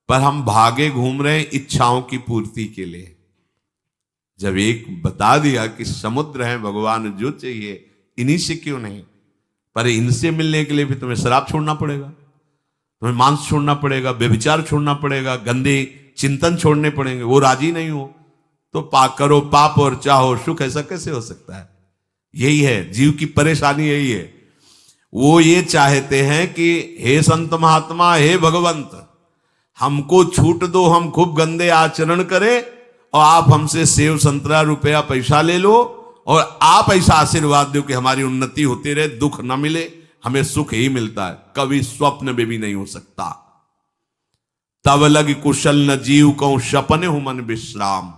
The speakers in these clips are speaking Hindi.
पर हम भागे घूम रहे हैं इच्छाओं की पूर्ति के लिए। जब एक बता दिया कि समुद्र है भगवान, जो चाहिए इन्हीं से क्यों नहीं, पर इनसे मिलने के लिए भी तुम्हें शराब छोड़ना पड़ेगा, तुम्हें मांस छोड़ना पड़ेगा, व्यभिचार छोड़ना पड़ेगा, गंदे चिंतन छोड़ने पड़ेंगे। वो राजी नहीं हो तो करो पाप और चाहो सुख। ऐसा कैसे हो सकता है? यही है जीव की परेशानी, यही है। वो ये चाहते हैं कि हे संत महात्मा, हे भगवंत, हमको छूट दो, हम खूब गंदे आचरण करें और आप हमसे सेव संतरा रुपया पैसा ले लो और आप ऐसा आशीर्वाद दो कि हमारी उन्नति होती रहे, दुख न मिले, हमें सुख ही मिलता है। कभी स्वप्न में भी नहीं हो सकता। तब लग कुशल न जीव कहूं सपने हूं मन विश्राम,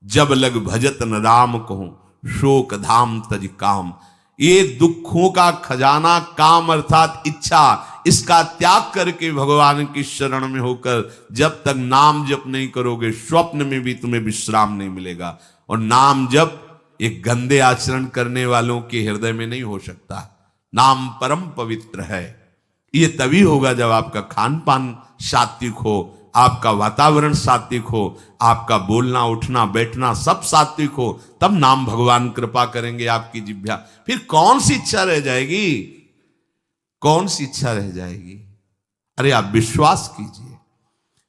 जब लग भजत न राम कहूं शोक धाम तज काम। ये दुखों का खजाना काम अर्थात इच्छा, इसका त्याग करके भगवान की शरण में होकर जब तक नाम जप नहीं करोगे, स्वप्न में भी तुम्हें विश्राम नहीं मिलेगा। और नाम जप एक गंदे आचरण करने वालों के हृदय में नहीं हो सकता। नाम परम पवित्र है। ये तभी होगा जब आपका खान पान सात्विक हो, आपका वातावरण सात्विक हो, आपका बोलना उठना बैठना सब सात्विक हो, तब नाम भगवान कृपा करेंगे आपकी जिह्वा। फिर कौन सी इच्छा रह जाएगी? कौन सी इच्छा रह जाएगी? अरे आप विश्वास कीजिए,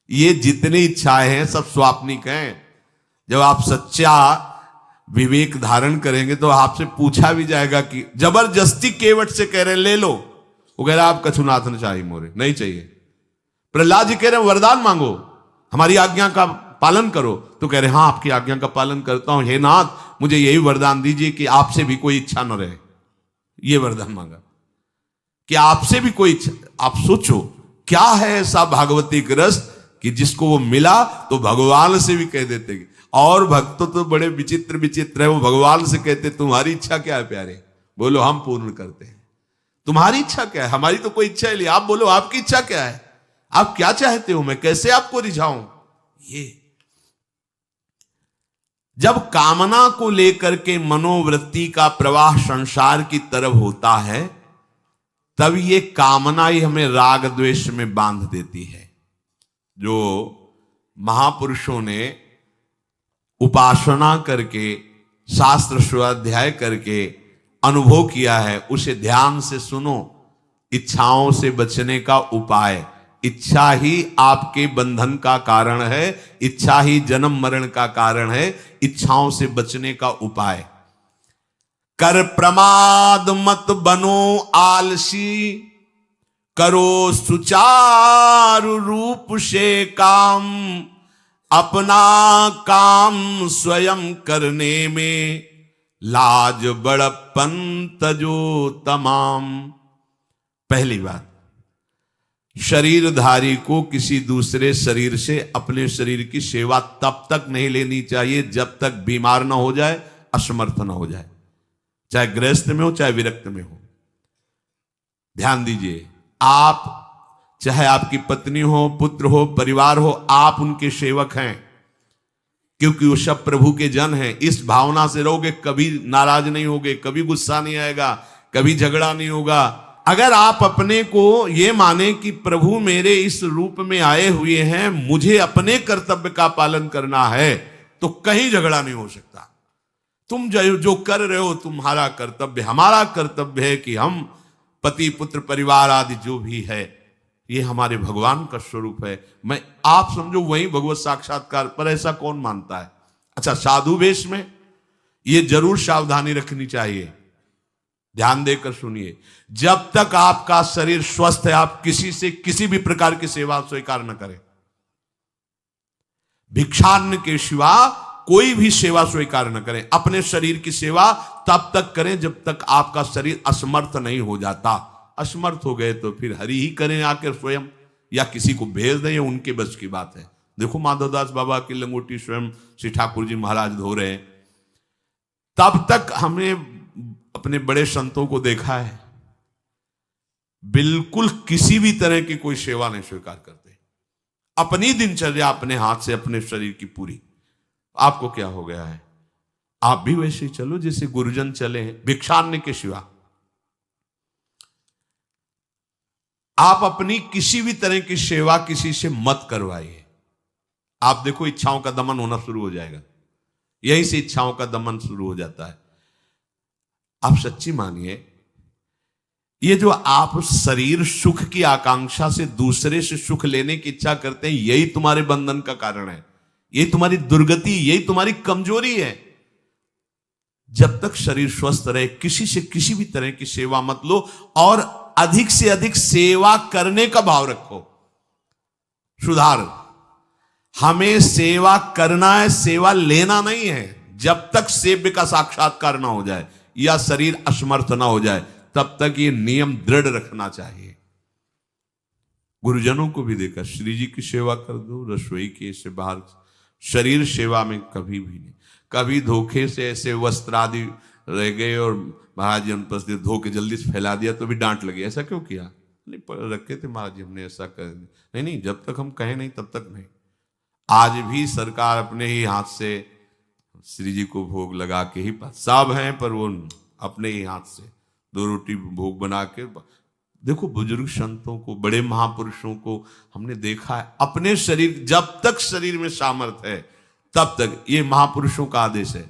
ये जितनी इच्छाएं हैं सब स्वाप्निक हैं। जब आप सच्चा विवेक धारण करेंगे तो आपसे पूछा भी जाएगा कि जबरदस्ती केवट से कह रहे ले लो, वो कह रहे आप कछुनाथ न चाहिए, मोरे नहीं चाहिए। प्रहलाद जी कह रहे हैं वरदान मांगो, हमारी आज्ञा का पालन करो, तो कह रहे हाँ आपकी आज्ञा का पालन करता हूं, हे नाथ मुझे यही वरदान दीजिए कि आपसे भी कोई इच्छा न रहे। ये वरदान मांगा कि आपसे भी कोई इच्छा। आप सोचो क्या है ऐसा भागवती रस कि जिसको वो मिला तो भगवान से भी कह देते। और भक्त तो बड़े विचित्र विचित्र है, वो भगवान से कहते तुम्हारी इच्छा क्या है प्यारे? बोलो हम पूर्ण करते हैं। तुम्हारी इच्छा क्या है? हमारी तो कोई इच्छा ही नहीं। आप बोलो आपकी इच्छा क्या है? आप क्या चाहते हो? मैं कैसे आपको रिझाऊं? ये जब कामना को लेकर के मनोवृत्ति का प्रवाह संसार की तरफ होता है, तब ये कामना ही हमें राग द्वेष में बांध देती है। जो महापुरुषों ने उपासना करके शास्त्र स्वाध्याय करके अनुभव किया है, उसे ध्यान से सुनो। इच्छाओं से बचने का उपाय, इच्छा ही आपके बंधन का कारण है, इच्छा ही जन्म मरण का कारण है। इच्छाओं से बचने का उपाय, कर प्रमाद मत बनो आलसी, करो सुचारु रूप से काम, अपना काम स्वयं करने में लाज बड़प्पन तजो तमाम। पहली बात, शरीरधारी को किसी दूसरे शरीर से अपने शरीर की सेवा तब तक नहीं लेनी चाहिए जब तक बीमार ना हो जाए, असमर्थ ना हो जाए, चाहे गृहस्थ में हो चाहे विरक्त में हो। ध्यान दीजिए, आप चाहे आपकी पत्नी हो, पुत्र हो, परिवार हो, आप उनके सेवक हैं, क्योंकि वो सब प्रभु के जन हैं। इस भावना से रहोगे, कभी नाराज नहीं होगे, कभी गुस्सा नहीं आएगा, कभी झगड़ा नहीं होगा। अगर आप अपने को ये माने कि प्रभु मेरे इस रूप में आए हुए हैं, मुझे अपने कर्तव्य का पालन करना है, तो कहीं झगड़ा नहीं हो सकता। तुम जो कर रहे हो तुम्हारा कर्तव्य, हमारा कर्तव्य है कि हम पति पुत्र परिवार आदि जो भी है, ये हमारे भगवान का स्वरूप है। मैं आप समझो वही भगवत साक्षात्कार, पर ऐसा कौन मानता है? अच्छा, साधु वेश में ये जरूर सावधानी रखनी चाहिए। ध्यान देकर सुनिए, जब तक आपका शरीर स्वस्थ है, आप किसी से किसी भी प्रकार की सेवा स्वीकार न करें। भिक्षान्न के सिवा कोई भी सेवा स्वीकार न करें। अपने शरीर की सेवा तब तक करें जब तक आपका शरीर असमर्थ नहीं हो जाता। असमर्थ हो गए तो फिर हरि ही करें आकर स्वयं, या किसी को भेज दें, उनके बस की बात है। देखो माधवदास बाबा की लंगोटी स्वयं श्री ठाकुर जी महाराज धो रहे हैं। तब तक हमने अपने बड़े संतों को देखा है, बिल्कुल किसी भी तरह की कोई सेवा नहीं स्वीकार करते। अपनी दिनचर्या अपने हाथ से अपने शरीर की पूरी। आपको क्या हो गया है? आप भी वैसे ही चलो जैसे गुरुजन चले हैं, भिक्षान्न के सिवा। आप अपनी किसी भी तरह की सेवा किसी से मत करवाइए। आप देखो इच्छाओं का दमन होना शुरू हो जाएगा, यहीं से इच्छाओं का दमन शुरू हो जाता है। आप सच्ची मानिए, ये जो आप शरीर सुख की आकांक्षा से दूसरे से सुख लेने की इच्छा करते हैं, यही तुम्हारे बंधन का कारण है, यही तुम्हारी दुर्गति, यही तुम्हारी कमजोरी है। जब तक शरीर स्वस्थ रहे किसी से किसी भी तरह की सेवा मत लो, और अधिक से अधिक सेवा करने का भाव रखो। सुधार, हमें सेवा करना है, सेवा लेना नहीं है। जब तक सेव्य का साक्षात्कार ना हो जाए या शरीर असमर्थ ना हो जाए, तब तक ये नियम दृढ़ रखना चाहिए। गुरुजनों को भी देखा, श्री जी की सेवा कर दो, रसोई के से बाहर, शरीर सेवा में कभी भी नहीं। कभी धोखे से ऐसे वस्त्र आदि रह गए और महाराज जी अनुपस्थित, धो के जल्दी से फैला दिया तो भी डांट लगी, ऐसा क्यों किया? नहीं रखे थे महाराज जी, हमने ऐसा कर दिया। नहीं, जब तक हम कहें नहीं तब तक नहीं। आज भी सरकार अपने ही हाथ से श्री जी को भोग लगा के ही, सब हैं पर वो अपने ही हाथ से 2 रोटी भोग बना के। देखो बुजुर्ग संतों को, बड़े महापुरुषों को हमने देखा है, अपने शरीर, जब तक शरीर में सामर्थ्य है तब तक, ये महापुरुषों का आदेश है,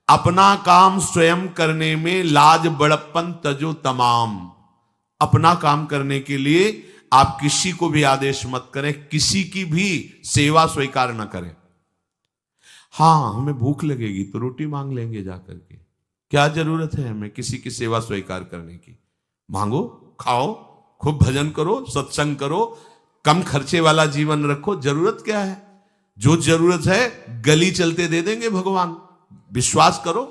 अपना काम स्वयं करने में लाज बड़प्पन तजो तमाम। अपना काम करने के लिए आप किसी को भी आदेश मत करें, किसी की भी सेवा स्वीकार न करें। हाँ, हमें भूख लगेगी तो रोटी मांग लेंगे जाकर के, क्या जरूरत है हमें किसी की सेवा स्वीकार करने की? मांगो, खाओ, खूब भजन करो, सत्संग करो, कम खर्चे वाला जीवन रखो। जरूरत क्या है? जो जरूरत है गली चलते दे देंगे भगवान, विश्वास करो,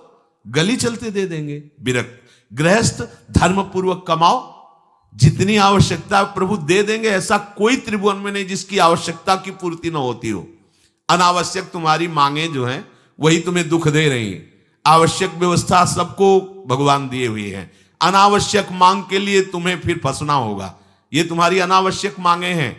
गली चलते दे देंगे। विरक्त गृहस्थ धर्म पूर्वक कमाओ, जितनी आवश्यकता प्रभु दे देंगे। ऐसा कोई त्रिभुवन में नहीं जिसकी आवश्यकता की पूर्ति न होती हो। अनावश्यक तुम्हारी मांगे जो हैं वही तुम्हें दुख दे रही हैं। आवश्यक व्यवस्था सबको भगवान दिए हुए हैं, अनावश्यक मांग के लिए तुम्हें फिर फंसना होगा। ये तुम्हारी अनावश्यक मांगे हैं,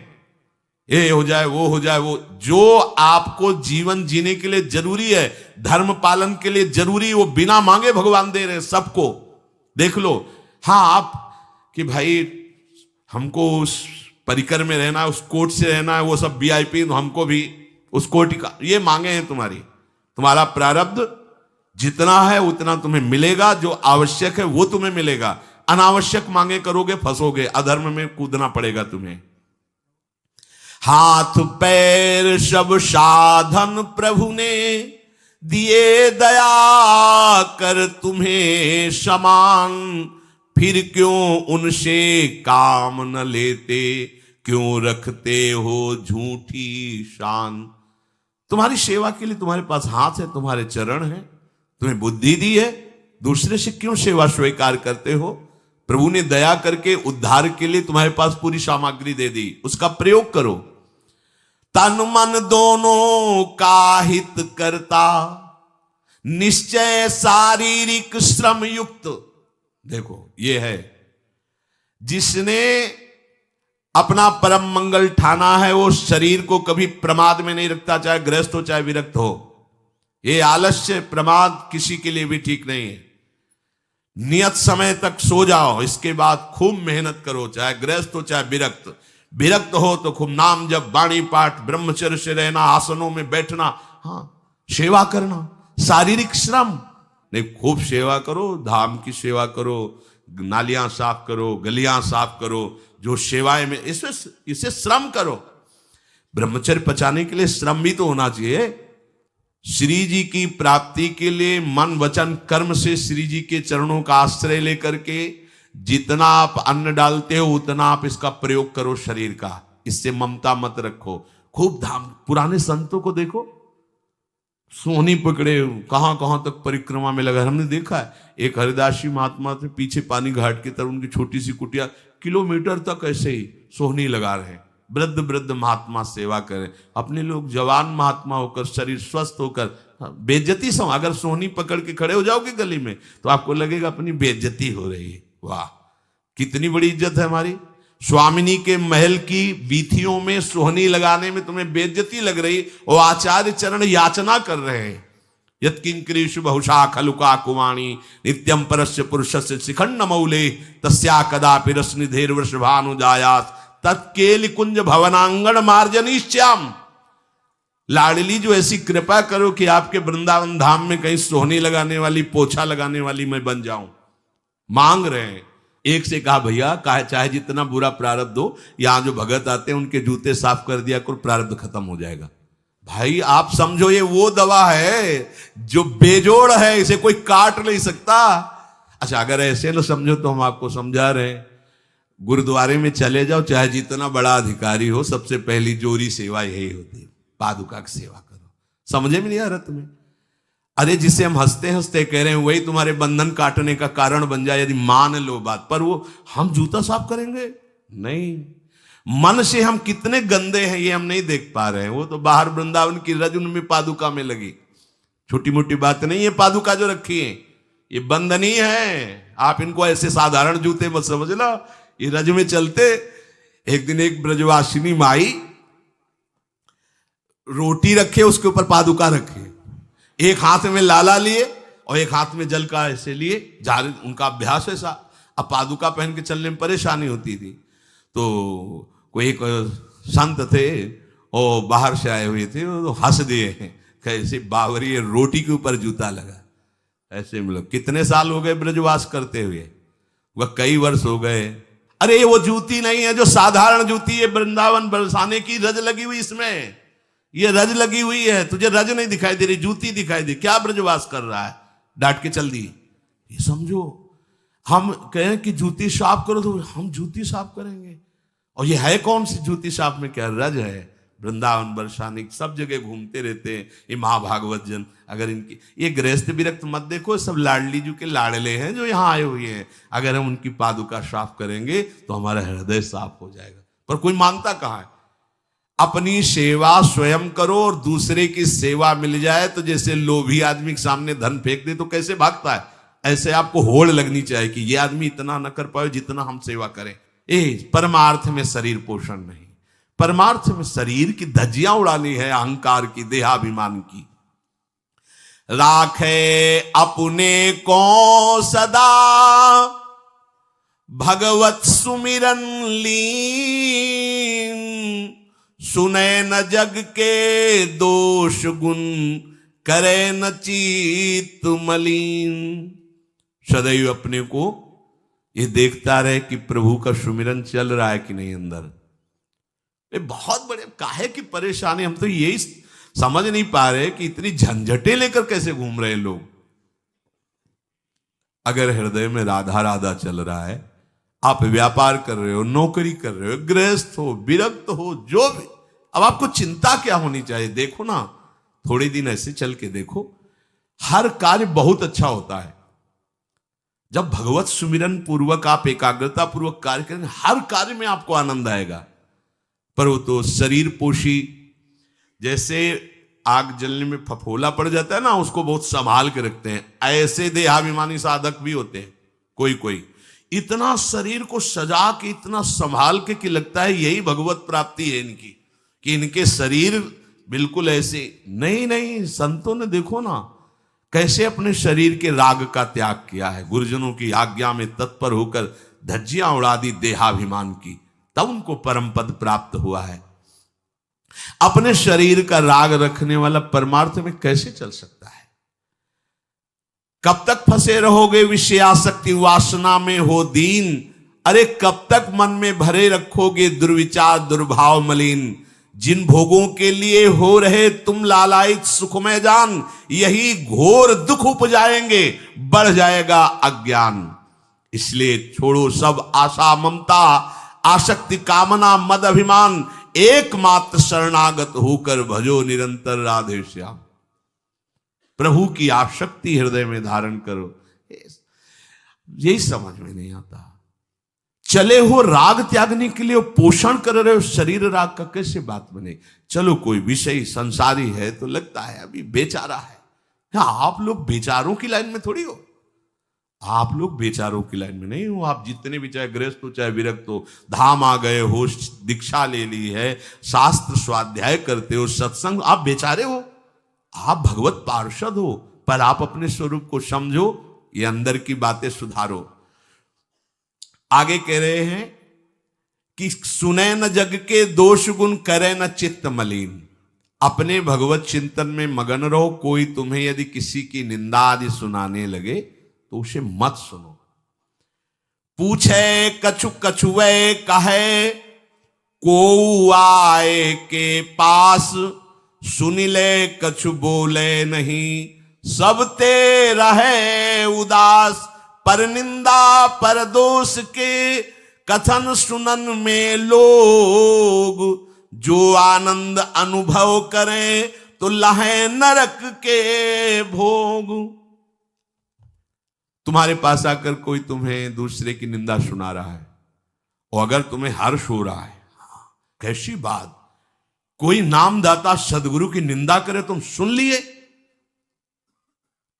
ये हो जाए, वो हो जाए, वो जो आपको जीवन जीने के लिए जरूरी है, धर्म पालन के लिए जरूरी, वो बिना मांगे भगवान दे रहे हैं सबको। देख लो। हाँ, आप कि भाई हमको उस परिकर में रहना है, उस कोर्ट से रहना है, वो सब VIP, तो हमको भी उस कोर्ट का, ये मांगे हैं तुम्हारी। तुम्हारा प्रारब्ध जितना है उतना तुम्हें मिलेगा, जो आवश्यक है वो तुम्हें मिलेगा। अनावश्यक मांगे करोगे फंसोगे, अधर्म में कूदना पड़ेगा तुम्हें। हाथ पैर सब साधन प्रभु ने दिए, दया कर तुम्हें समान, फिर क्यों उनसे काम न लेते, क्यों रखते हो झूठी शान। तुम्हारी सेवा के लिए तुम्हारे पास हाथ है, तुम्हारे चरण है, तुम्हें बुद्धि दी है, दूसरे से क्यों सेवा स्वीकार करते हो? प्रभु ने दया करके उद्धार के लिए तुम्हारे पास पूरी सामग्री दे दी, उसका प्रयोग करो। तन मन दोनों का हित करता, निश्चय शारीरिक श्रम युक्त। देखो, ये है जिसने अपना परम मंगल ठाना है, वो शरीर को कभी प्रमाद में नहीं रखता, चाहे गृहस्थ हो चाहे विरक्त हो। ये आलस्य प्रमाद किसी के लिए भी ठीक नहीं है। नियत समय तक सो जाओ, इसके बाद खूब मेहनत करो, चाहे गृहस्थ हो चाहे विरक्त। विरक्त हो तो खूब नाम जप, वाणी पाठ, ब्रह्मचर्य से रहना, आसनों में बैठना, हाँ, सेवा करना, शारीरिक श्रम नहीं, खूब सेवा करो, धाम की सेवा करो, नालियां साफ करो, गलियां साफ करो, जो सेवाएं में इसे श्रम करो। ब्रह्मचर्य पचाने के लिए श्रम भी तो होना चाहिए। श्री जी की प्राप्ति के लिए मन वचन कर्म से श्री जी के चरणों का आश्रय लेकर के जितना आप अन्न डालते हो उतना आप इसका प्रयोग करो शरीर का। इससे ममता मत रखो। खूब धाम, पुराने संतों को देखो, सोहनी पकड़े कहां कहां तक परिक्रमा में लगा। हमने देखा है एक हरिदासी महात्मा थे, पीछे पानी घाट की तरफ उनकी छोटी सी कुटिया, किलोमीटर तक ऐसे ही सोहनी लगा रहे। वृद्ध वृद्ध महात्मा सेवा करें। अपने लोग जवान महात्मा होकर, शरीर स्वस्थ होकर, बेइज्जती सम, अगर सोहनी पकड़ के खड़े हो जाओगे गली में तो आपको लगेगा अपनी बेइज्जती हो रही है। वाह, कितनी बड़ी इज्जत है हमारी। स्वामिनी के महल की वीथियों में सोहनी लगाने में तुम्हें बेइज्जती लग रही, और आचार्य चरण याचना कर रहे हैं। यत्किंकरीषु बहुशा खलुका कुवाणी नित्यम परस्य पुरुषस्य शिखंड मौले तस्या कदापि रसनिधेर वृषभानुजायात तत्केल कुंज भवनांगण मार्जनी श्याम। लाडली जो ऐसी कृपा करो कि आपके वृंदावन धाम में कहीं सोहनी लगाने वाली, पोछा लगाने वाली मैं बन जाऊं। मांग रहे हैं। एक से कहा भैया चाहे जितना बुरा प्रारब्ध हो, यहां जो भगत आते हैं उनके जूते साफ कर दिया करो, प्रारब्ध खत्म हो जाएगा। भाई आप समझो ये वो दवा है जो बेजोड़ है, इसे कोई काट नहीं सकता। अच्छा अगर ऐसे न समझो तो हम आपको समझा रहे हैं, गुरुद्वारे में चले जाओ, चाहे जितना बड़ा अधिकारी हो, सबसे पहली जोरी सेवा यही होती है, पादुका की सेवा करो। समझे में नहीं आ रहा तुम्हें? अरे जिसे हम हंसते हंसते कह रहे हैं वही तुम्हारे बंधन काटने का कारण बन जाए, यदि मान लो बात। पर वो हम जूता साफ करेंगे नहीं। मन से हम कितने गंदे हैं ये हम नहीं देख पा रहे हैं। वो तो बाहर वृंदावन की रज उनमें पादुका में लगी, छोटी मोटी बात नहीं है। पादुका जो रखी है ये बंधनीय है, आप इनको ऐसे साधारण जूते मत समझ लो, ये रज में चलते। एक दिन एक ब्रजवासिनी माई रोटी रखे, उसके ऊपर पादुका रखे, एक हाथ में लाला लिए और एक हाथ में जल का ऐसे लिए, जारी उनका अभ्यास ऐसा। अब पादुका पहन के चलने में परेशानी होती थी। तो कोई एक संत थे और बाहर से आए हुए थे, तो हंस दिए कैसे बावरी रोटी के ऊपर जूता लगा। ऐसे मतलब कितने साल हो गए ब्रजवास करते हुए? वह कई वर्ष हो गए। अरे वो जूती नहीं है जो साधारण जूती है, वृंदावन बरसाने की रज लगी हुई, इसमें ये रज लगी हुई है। तुझे रज नहीं दिखाई दे रही, जूती दिखाई दे। क्या ब्रजवास कर रहा है? डांट के चल दी। ये समझो, हम कहें कि जूती साफ करो तो हम जूती साफ करेंगे, और ये है कौन सी जूती साफ में? क्या रज है? वृंदावन बरसाने सब जगह घूमते रहते हैं ये महाभागवत जन। अगर इनकी ये गृहस्थ विरक्त मत देखो, सब लाडली जी के लाडले हैं जो यहाँ आए हुए हैं। अगर हम उनकी पादुका साफ करेंगे तो हमारा हृदय साफ हो जाएगा। पर कोई मानता कहाँ है? अपनी सेवा स्वयं करो और दूसरे की सेवा मिल जाए तो जैसे लोभी आदमी के सामने धन फेंक दे तो कैसे भागता है, ऐसे आपको होड़ लगनी चाहिए कि ये आदमी इतना न कर पाए जितना हम सेवा करें। परमार्थ में शरीर पोषण नहीं, परमार्थ में शरीर की धज्जियां उड़ानी है, अहंकार की, देहाभिमान की। राखे अपने को सदा भगवत सुमिरन लीन, सुने न जग के दोष गुण, करे न चित्त मलिन। सदैव अपने को ये देखता रहे कि प्रभु का सुमिरन चल रहा है कि नहीं अंदर। ये बहुत बड़े काहे की परेशानी, हम तो यही समझ नहीं पा रहे कि इतनी झंझटें लेकर कैसे घूम रहे लोग। अगर हृदय में राधा राधा चल रहा है, आप व्यापार कर रहे हो, नौकरी कर रहे हो, गृहस्थ हो, विरक्त हो, जो भी, अब आपको चिंता क्या होनी चाहिए? देखो ना, थोड़े दिन ऐसे चल के देखो, हर कार्य बहुत अच्छा होता है जब भगवत सुमिरन पूर्वक आप एकाग्रता पूर्वक कार्य करेंगे। हर कार्य में आपको आनंद आएगा। पर वो तो शरीर पोषी, जैसे आग जलने में फफोला पड़ जाता है ना, उसको बहुत संभाल के रखते हैं। ऐसे देहाभिमानी साधक भी होते हैं कोई कोई, इतना शरीर को सजा के, इतना संभाल के कि लगता है यही भगवत प्राप्ति है इनकी, कि इनके शरीर बिल्कुल ऐसे नहीं। संतों ने देखो ना कैसे अपने शरीर के राग का त्याग किया है, गुरुजनों की आज्ञा में तत्पर होकर धज्जियां उड़ा दी देहाभिमान की, तब उनको परम पद प्राप्त हुआ है। अपने शरीर का राग रखने वाला परमार्थ में कैसे चल सकता है? कब तक फंसे रहोगे विषयासक्ति वासना में हो दीन? अरे कब तक मन में भरे रखोगे दुर्विचार दुर्भाव मलिन? जिन भोगों के लिए हो रहे तुम लालायित सुखमय जान, यही घोर दुख उपजाएंगे, बढ़ जाएगा अज्ञान। इसलिए छोड़ो सब आशा ममता, आसक्ति कामना मद अभिमान, एकमात्र शरणागत होकर भजो निरंतर राधे श्याम। प्रभु की आसक्ति हृदय में धारण करो। यही समझ में नहीं आता। चले हो राग त्यागने के लिए, पोषण कर रहे हो शरीर राग का, कैसे बात बने? चलो कोई विषय संसारी है तो लगता है अभी बेचारा है। आप लोग बेचारों की लाइन में थोड़ी हो, आप लोग बेचारों की लाइन में नहीं हो। आप जितने भी, चाहे गृहस्थ हो चाहे विरक्त हो, धाम आ गए हो, दीक्षा ले ली है, शास्त्र स्वाध्याय करते हो, सत्संग, आप बेचारे हो, आप भगवत पार्षद हो। पर आप अपने स्वरूप को समझो, ये अंदर की बातें सुधारो। आगे कह रहे हैं कि सुने न जग के दोष गुण, करे न चित्त मलिन। अपने भगवत चिंतन में मगन रहो। कोई तुम्हें यदि किसी की निंदा आदि सुनाने लगे तो उसे मत सुनो। पूछे कछु कछुए कहे, को आए के पास, सुन ले कछु बोले नहीं, सब ते रहे उदास। पर निंदा पर दोष के, कथन सुनन में लोग। जो आनंद अनुभव करें, तो लहे नरक के भोग। तुम्हारे पास आकर कोई तुम्हें दूसरे की निंदा सुना रहा है, और अगर तुम्हें हर्ष हो रहा है, कैसी बात, कोई नामदाता सदगुरु की निंदा करे, तुम सुन लिए,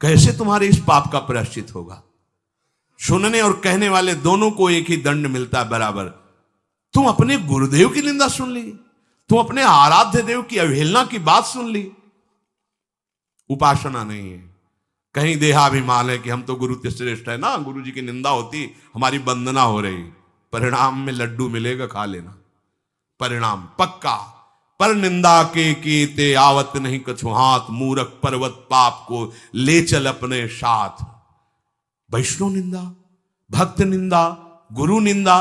कैसे तुम्हारे इस पाप का प्रायश्चित होगा। सुनने और कहने वाले दोनों को एक ही दंड मिलता है बराबर। तुम अपने गुरुदेव की निंदा सुन ली, तुम अपने आराध्य देव की अवहेलना की बात सुन ली। उपासना नहीं है, कहीं देहाभिमान है कि हम तो गुरु श्रेष्ठ है ना, गुरु जी की निंदा होती हमारी वंदना हो रही। परिणाम में लड्डू मिलेगा, खा लेना, परिणाम पक्का। पर निंदा के कीते आवत नहीं कछु हाथ, मूरख पर्वत पाप को ले चल अपने साथ। वैष्णव निंदा, भक्त निंदा, गुरु निंदा,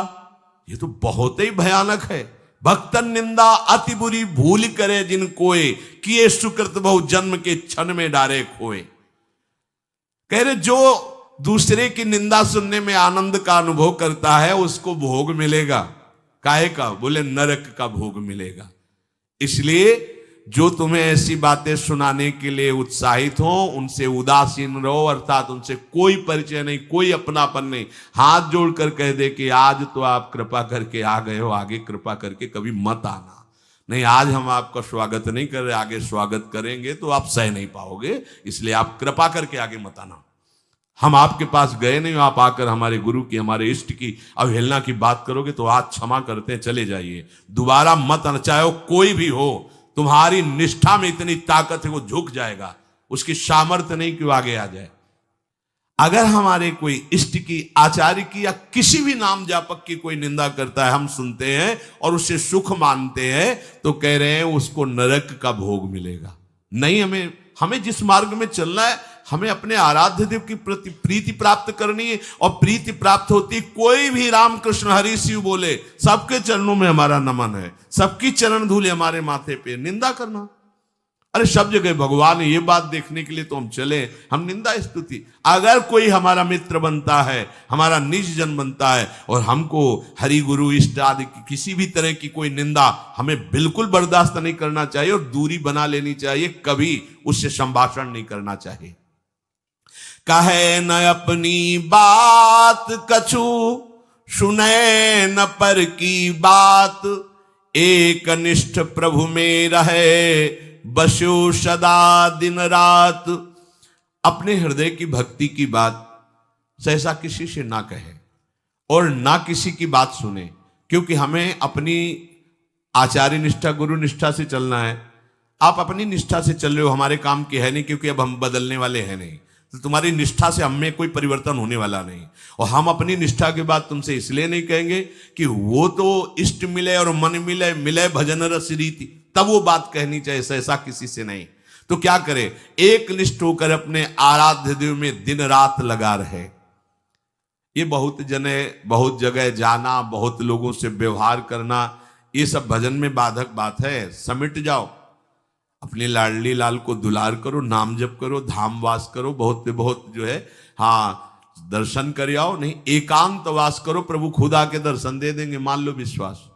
ये तो बहुत ही भयानक है। भक्तन निंदा अति बुरी भूल करे, जिन कोय किए सुकृत बहु जन्म के क्षण में डारे खोए। कह रहे जो दूसरे की निंदा सुनने में आनंद का अनुभव करता है, उसको भोग मिलेगा। काहे का? बोले नरक का भोग मिलेगा। इसलिए जो तुम्हें ऐसी बातें सुनाने के लिए उत्साहित हो, उनसे उदासीन रहो, अर्थात उनसे कोई परिचय नहीं, कोई अपनापन नहीं। हाथ जोड़कर कह दे कि आज तो आप कृपा करके आ गए हो, आगे कृपा करके कभी मत आना। नहीं, आज हम आपका स्वागत नहीं कर रहे, आगे स्वागत करेंगे तो आप सह नहीं पाओगे, इसलिए आप कृपा करके आगे मत आना। हम आपके पास गए नहीं, आप आकर हमारे गुरु की, हमारे इष्ट की अवहेलना की बात करोगे तो आज क्षमा करते हैं, चले जाइए, दोबारा मत आना। चाहे वो कोई भी हो, तुम्हारी निष्ठा में इतनी ताकत है, वो झुक जाएगा, उसकी सामर्थ्य नहीं कि वो आगे आ जाए। अगर हमारे कोई इष्ट की, आचार्य की, या किसी भी नाम जापक की कोई निंदा करता है, हम सुनते हैं और उससे सुख मानते हैं, तो कह रहे हैं उसको नरक का भोग मिलेगा। नहीं, हमें जिस मार्ग में चलना है, हमें अपने आराध्य देव की प्रति प्रीति प्राप्त करनी है, और प्रीति प्राप्त होती, कोई भी राम कृष्ण हरि शिव बोले, सबके चरणों में हमारा नमन है, सबकी चरण धूल हमारे माथे पे। निंदा करना, अरे सब जगह भगवान है, ये बात देखने के लिए तो हम चले, हम निंदा स्तुति। अगर कोई हमारा मित्र बनता है, हमारा निज जन बनता है, और हमको हरि गुरु इष्ट आदि की किसी भी तरह की कोई निंदा, हमें बिल्कुल बर्दाश्त नहीं करना चाहिए और दूरी बना लेनी चाहिए, कभी उससे संभाषण नहीं करना चाहिए। कहे न अपनी बात कछु, सुने न पर की बात, एक निष्ठ प्रभु में रहे, बसो सदा दिन रात। अपने हृदय की भक्ति की बात सहसा किसी से ना कहे और ना किसी की बात सुने, क्योंकि हमें अपनी आचार्य निष्ठा, गुरु निष्ठा से चलना है। आप अपनी निष्ठा से चल रहे हो, हमारे काम की है नहीं, क्योंकि अब हम बदलने वाले हैं नहीं, तो तुम्हारी निष्ठा से हम में कोई परिवर्तन होने वाला नहीं। और हम अपनी निष्ठा के बाद तुमसे इसलिए नहीं कहेंगे कि वो तो इष्ट मिले और मन मिले, मिले भजन रस रीति, तब वो बात कहनी चाहिए, ऐसा किसी से नहीं। तो क्या करे, एक निष्ठ होकर अपने आराध्य देव में दिन रात लगा रहे। ये बहुत जगह जाना, बहुत लोगों से व्यवहार करना, ये सब भजन में बाधक बात है। समिट जाओ, अपने लाडली लाल को दुलार करो, नाम जप करो, धाम वास करो, बहुत जो है, हाँ, दर्शन कर आओ। नहीं, एकांत वास करो, प्रभु खुद आके दर्शन दे देंगे, मान लो विश्वास।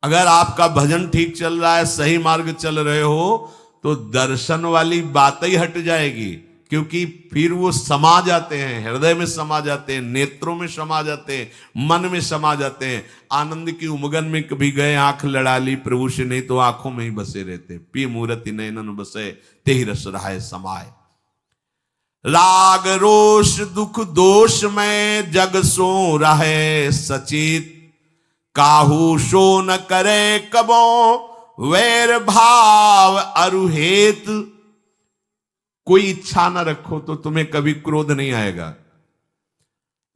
अगर आपका भजन ठीक चल रहा है, सही मार्ग चल रहे हो, तो दर्शन वाली बात ही हट जाएगी, क्योंकि फिर वो समा जाते हैं, हृदय में समा जाते हैं, नेत्रों में समा जाते हैं, मन में समा जाते हैं। आनंद की उमगन में कभी गए, आंख लड़ा ली प्रभु से, नहीं तो आंखों में ही बसे रहते। पी मूर्ति नयनन बसे, तेहि रस रहाय समाए। राग रोष दुख दोष में जग सो रहे सचेत, काहू सो न करे कबो वैर भाव अरुहेत। कोई इच्छा न रखो तो तुम्हें कभी क्रोध नहीं आएगा।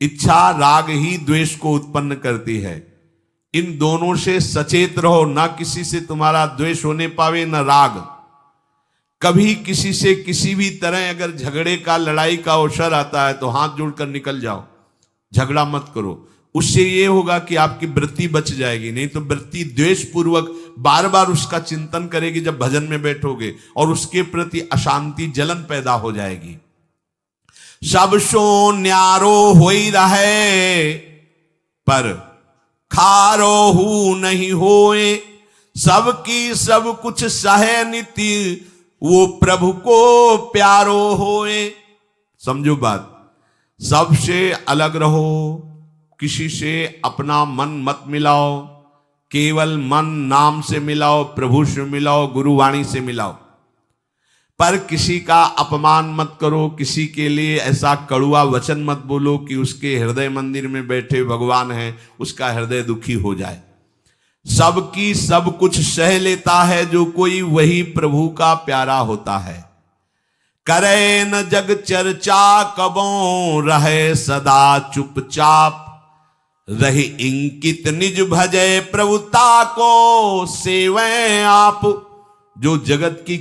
इच्छा राग ही द्वेष को उत्पन्न करती है। इन दोनों से सचेत रहो, ना किसी से तुम्हारा द्वेष होने पावे न राग। कभी किसी से किसी भी तरह अगर झगड़े का लड़ाई का अवसर आता है तो हाथ जोड़कर निकल जाओ, झगड़ा मत करो। उससे ये होगा कि आपकी वृत्ति बच जाएगी, नहीं तो वृत्ति द्वेष पूर्वक बार बार उसका चिंतन करेगी जब भजन में बैठोगे, और उसके प्रति अशांति जलन पैदा हो जाएगी। सब सो न्यारो होई रहे पर खारो हु नहीं होए, सबकी सब कुछ सहे नीति वो प्रभु को प्यारो होए। समझो बात, सबसे अलग रहो, किसी से अपना मन मत मिलाओ, केवल मन नाम से मिलाओ, प्रभु से मिलाओ, गुरुवाणी से मिलाओ। पर किसी का अपमान मत करो, किसी के लिए ऐसा कड़ुआ वचन मत बोलो कि उसके हृदय मंदिर में बैठे भगवान हैं, उसका हृदय दुखी हो जाए। सबकी सब कुछ सह लेता है जो कोई, वही प्रभु का प्यारा होता है। करे न जग चर्चा कबों, रहे सदा चुपचाप, रही इंकित निज भजय प्रभुता को सेवें आप। जो जगत की